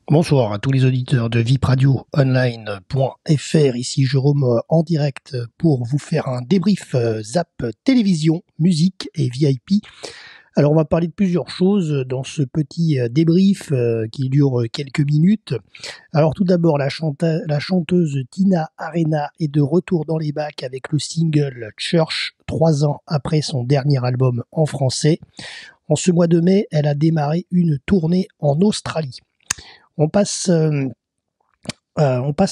Bonsoir à tous les auditeurs de vipradioonline.fr, ici Jérôme en direct pour vous faire un débrief Zap télévision, musique et VIP. Alors on va parler de plusieurs choses dans ce petit débrief qui dure quelques minutes. Alors tout d'abord la chanteuse Tina Arena est de retour dans les bacs avec le single Church 3 ans après son dernier album en français. En ce mois de mai, elle a démarré une tournée en Australie. On passe à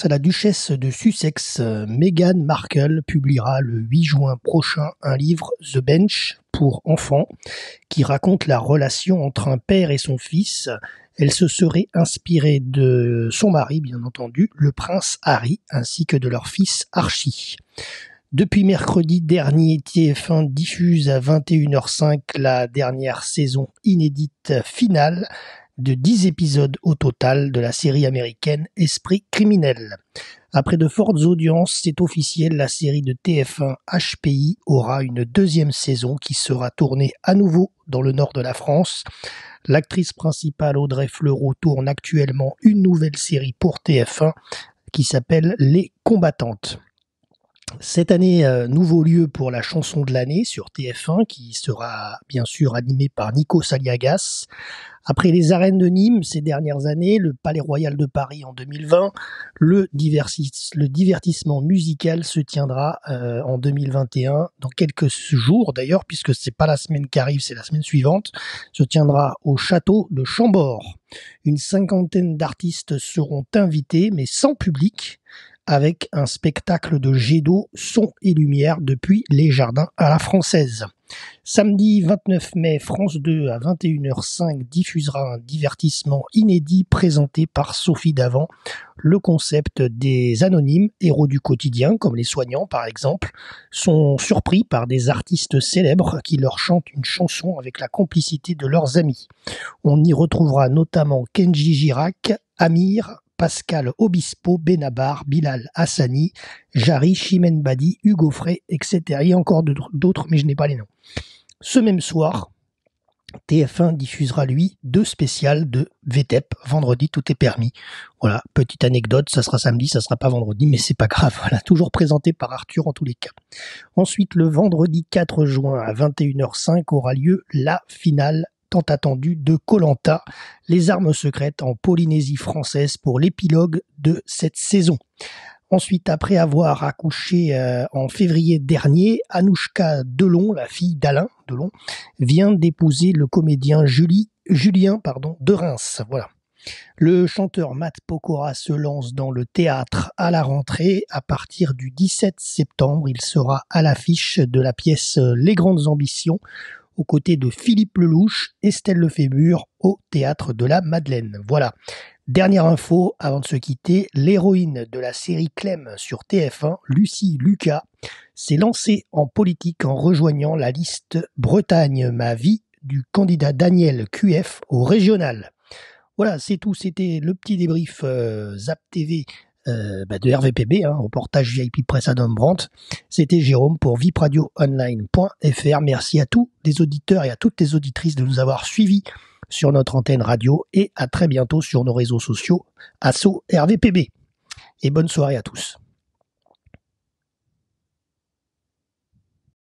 la duchesse de Sussex. Meghan Markle publiera le 8 juin prochain un livre, The Bench, pour enfants, qui raconte la relation entre un père et son fils. Elle se serait inspirée de son mari, bien entendu, le prince Harry, ainsi que de leur fils Archie. Depuis mercredi dernier, TF1 diffuse à 21h05 la dernière saison inédite finale de 10 épisodes au total de la série américaine Esprit criminel. Après de fortes audiences, c'est officiel, la série de TF1 HPI aura une deuxième saison qui sera tournée à nouveau dans le nord de la France. L'actrice principale Audrey Fleurot tourne actuellement une nouvelle série pour TF1 qui s'appelle Les Combattantes. Cette année, nouveau lieu pour la chanson de l'année sur TF1 qui sera bien sûr animée par Nico Saliagas. Après les arènes de Nîmes ces dernières années, le Palais Royal de Paris en 2020, le divertissement musical se tiendra en 2021, dans quelques jours d'ailleurs, puisque c'est pas la semaine qui arrive, c'est la semaine suivante, se tiendra au château de Chambord. Une cinquantaine d'artistes seront invités, mais sans public, avec un spectacle de jet d'eau, son et lumière depuis les jardins à la française. Samedi 29 mai, France 2 à 21h05 diffusera un divertissement inédit présenté par Sophie Davant. Le concept des anonymes, héros du quotidien, comme les soignants par exemple, sont surpris par des artistes célèbres qui leur chantent une chanson avec la complicité de leurs amis. On y retrouvera notamment Kenji Girac, Amir, Pascal Obispo, Benabar, Bilal Hassani, Jarry, Chimène Badi, Hugo Frey, etc. Il y a encore d'autres, mais je n'ai pas les noms. Ce même soir, TF1 diffusera, lui, 2 spéciales de VTEP. Vendredi, tout est permis. Voilà, petite anecdote, ça sera samedi, ça sera pas vendredi, mais c'est pas grave. Voilà, toujours présenté par Arthur en tous les cas. Ensuite, le vendredi 4 juin à 21h05 aura lieu la finale tant attendue de Koh-Lanta, les armes secrètes en Polynésie française pour l'épilogue de cette saison. Ensuite, après avoir accouché en février dernier, Anouchka Delon, la fille d'Alain Delon, vient d'épouser le comédien Julien de Reims. Voilà. Le chanteur Matt Pokora se lance dans le théâtre à la rentrée. À partir du 17 septembre, il sera à l'affiche de la pièce Les Grandes Ambitions, aux côtés de Philippe Lelouch, Estelle Lefébure au Théâtre de la Madeleine. Voilà. Dernière info avant de se quitter, l'héroïne de la série Clem sur TF1, Lucie Lucas, s'est lancée en politique en rejoignant la liste Bretagne ma vie du candidat Daniel QF au régional. Voilà, c'est tout. C'était le petit débrief Zap TV de RVPB, reportage VIP Presse Adam Brandt. C'était Jérôme pour vipradioonline.fr. Merci à tous les auditeurs et à toutes les auditrices de nous avoir suivis sur notre antenne radio et à très bientôt sur nos réseaux sociaux Asso RVPB. Et bonne soirée à tous.